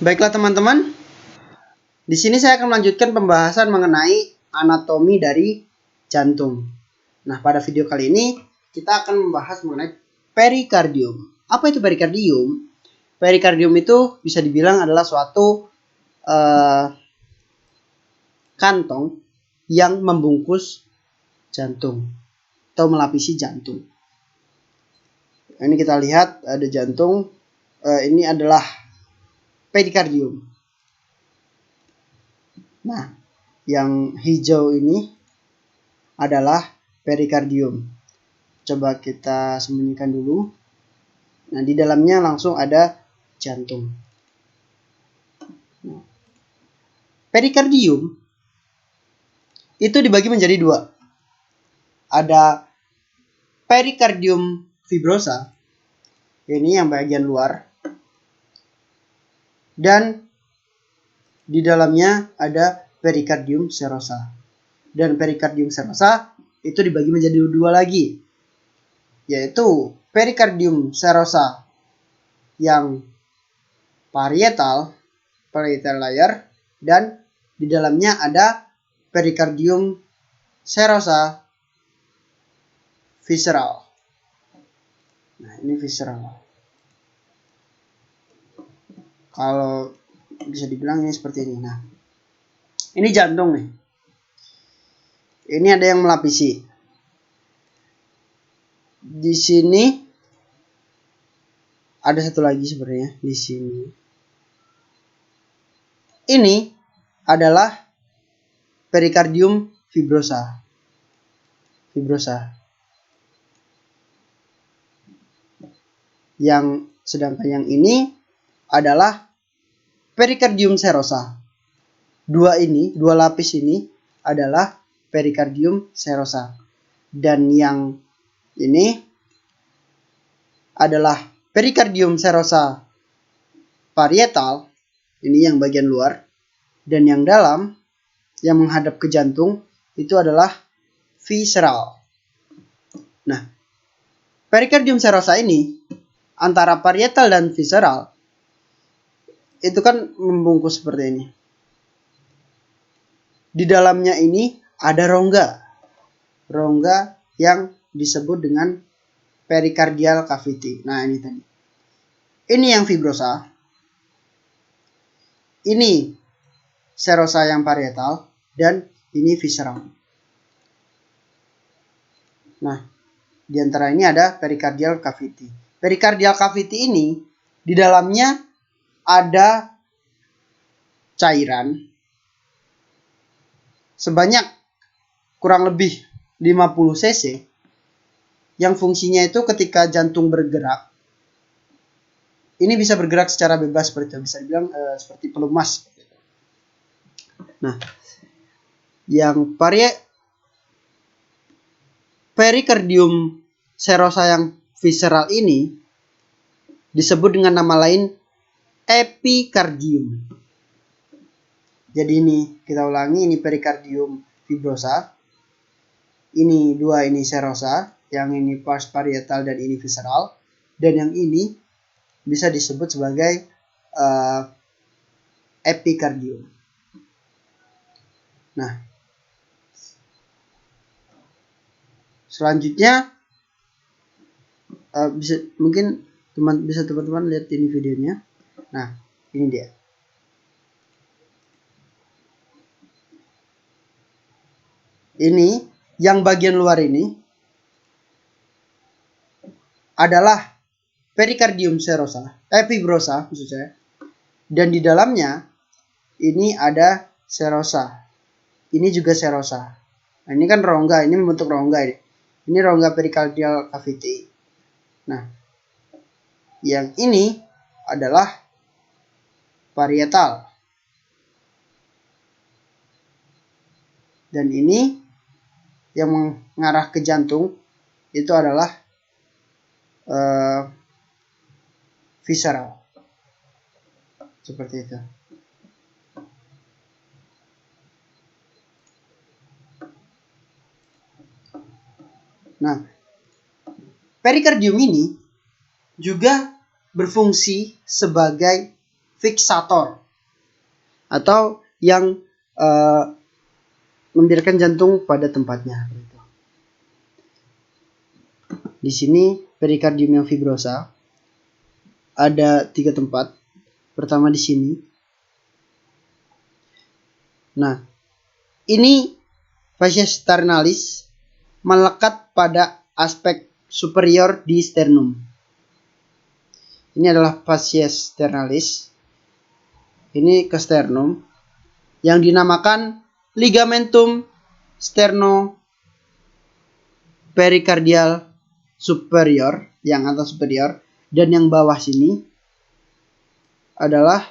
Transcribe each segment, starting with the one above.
Baiklah teman-teman, di sini saya akan melanjutkan pembahasan mengenai anatomi dari jantung. Nah, pada video kali ini kita akan membahas mengenai perikardium. Apa itu perikardium? Perikardium itu bisa dibilang adalah suatu kantong yang membungkus jantung atau melapisi jantung. Ini kita lihat ada jantung. Ini adalah perikardium. Nah, yang hijau ini adalah perikardium. Coba kita sembunyikan dulu. Nah, di dalamnya langsung ada jantung. Nah, perikardium itu dibagi menjadi dua. Ada perikardium fibrosa, ini yang bagian luar, dan di dalamnya ada perikardium serosa. Dan perikardium serosa itu dibagi menjadi dua lagi, yaitu perikardium serosa yang parietal layer, dan di dalamnya ada perikardium serosa visceral. Nah, ini visceral. Kalau bisa dibilang ini seperti ini. Nah, ini jantung nih. Ini ada yang melapisi. Di sini ada satu lagi sebenarnya di sini. Ini adalah perikardium fibrosa. Sedangkan yang ini adalah perikardium serosa. Dua lapis ini adalah perikardium serosa. Dan yang ini adalah perikardium serosa parietal, ini yang bagian luar, dan yang dalam yang menghadap ke jantung itu adalah visceral. Nah, perikardium serosa ini antara parietal dan visceral itu kan membungkus seperti ini. Di dalamnya ini ada rongga yang disebut dengan pericardial cavity. Nah, ini tadi. Ini yang fibrosa. Ini serosa yang parietal dan ini visceral. Nah, di antara ini ada pericardial cavity. Pericardial cavity ini di dalamnya ada cairan sebanyak kurang lebih 50 cc yang fungsinya itu ketika jantung bergerak ini bisa bergerak secara bebas seperti itu, bisa dibilang seperti pelumas. Nah, yang perikardium serosa yang visceral ini disebut dengan nama lain epikardium. Jadi ini kita ulangi, ini perikardium fibrosa. Ini dua, ini serosa, yang ini pars parietal dan ini visceral, dan yang ini bisa disebut sebagai epikardium. Nah, selanjutnya mungkin teman-teman lihat ini videonya. Nah, ini dia. Ini yang bagian luar ini adalah perikardium serosa, fibrosa maksud saya. Dan di dalamnya ini ada serosa. Ini juga serosa. Nah, ini kan rongga, ini membentuk rongga ini. Ini rongga pericardial cavity. Nah, yang ini adalah parietal. Dan ini yang mengarah ke jantung itu adalah visceral. Seperti itu. Nah, perikardium ini juga berfungsi sebagai fiksator atau yang membiarkan jantung pada tempatnya. Di sini perikardium yang fibrosa ada 3 tempat. Pertama di sini. Nah, ini fascia sternalis melekat pada aspek superior di sternum. Ini adalah fascia sternalis. Ini ke sternum yang dinamakan ligamentum sternoperikardial superior, yang atas superior, dan yang bawah sini adalah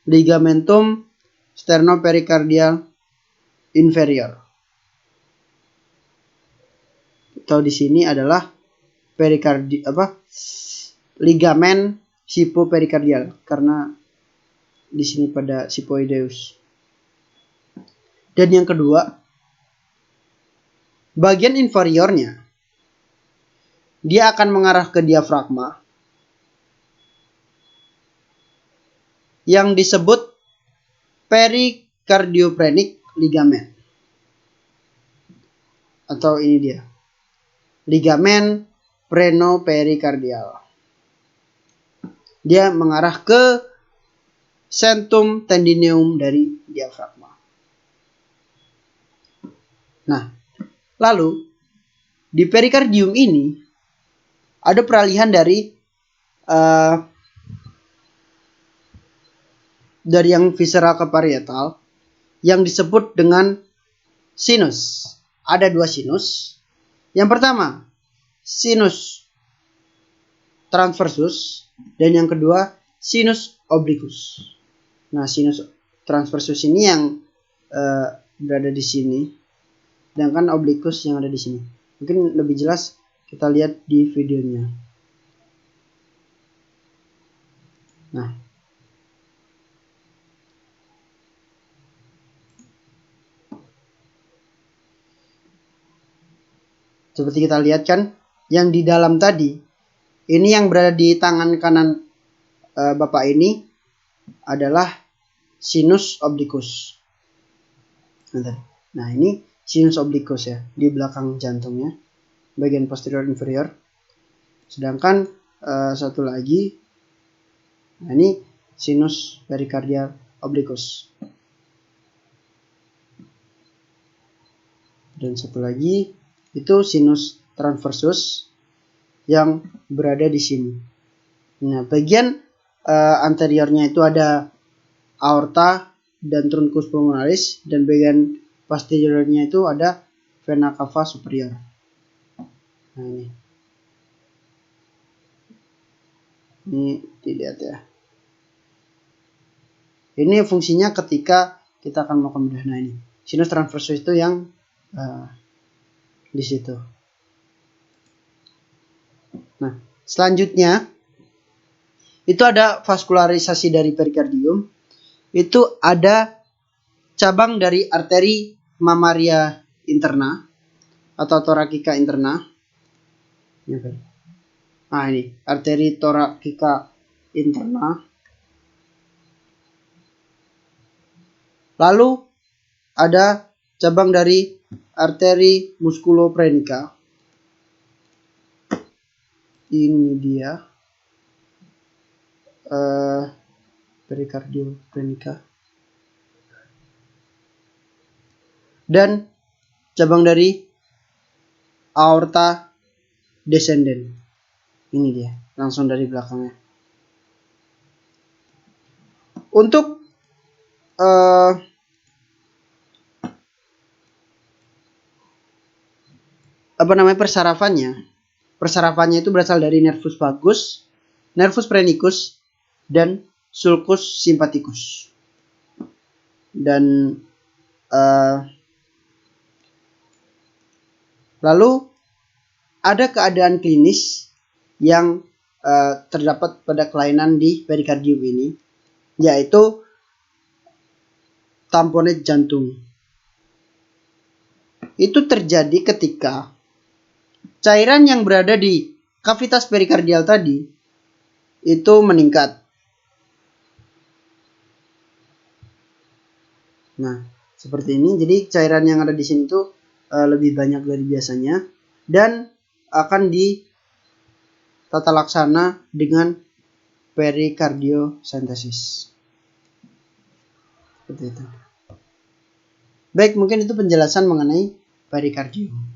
ligamentum sternoperikardial inferior. Atau di sini adalah ligamen sipoperikardial, karena di sini pada sipoideus. Dan yang kedua, bagian inferiornya dia akan mengarah ke diafragma yang disebut pericardioprenic ligament. Atau ini dia, ligamen prenoperikardial. Dia mengarah ke centum tendineum dari diafragma. Nah, lalu di perikardium ini ada peralihan dari yang visceral ke parietal yang disebut dengan sinus. Ada 2 sinus. Yang pertama, sinus transversus, dan yang kedua sinus obliquus. Nah, sinus transversus ini yang berada di sini, sedangkan obliquus yang ada di sini. Mungkin lebih jelas kita lihat di videonya. Nah, seperti kita lihat kan, yang di dalam tadi, ini yang berada di tangan kanan Bapak ini adalah sinus obliquus. Nah, ini sinus obliquus ya, di belakang jantungnya, bagian posterior inferior. Sedangkan satu lagi, nah ini sinus perikardial obliquus. Dan satu lagi itu sinus transversus yang berada di sini. Nah, bagian anteriornya itu ada aorta dan truncus pulmonalis, dan bagian posteriornya itu ada vena cava superior. Nah, ini dilihat ya. Ini fungsinya ketika kita akan melakukan bedah. Nah, ini sinus transversus itu yang di situ. Nah, selanjutnya itu ada vaskularisasi dari perikardium. Itu ada cabang dari arteri mammaria interna atau thoracica interna. Nah, ini arteri thoracica interna. Lalu ada cabang dari arteri musculoprenica. Ini dia pericardioprenica. Dan cabang dari aorta descendens. Ini dia, langsung dari belakangnya. Untuk persarafannya itu berasal dari nervus vagus, nervus phrenicus, dan sulcus sympathicus. Dan lalu ada keadaan klinis yang terdapat pada kelainan di perikardium ini, yaitu tamponet jantung. Itu terjadi ketika cairan yang berada di kavitas perikardial tadi itu meningkat. Nah, seperti ini. Jadi cairan yang ada di sini tuh lebih banyak dari biasanya dan akan ditata laksana dengan perikardiosentesis. Seperti itu. Baik, mungkin itu penjelasan mengenai perikardium.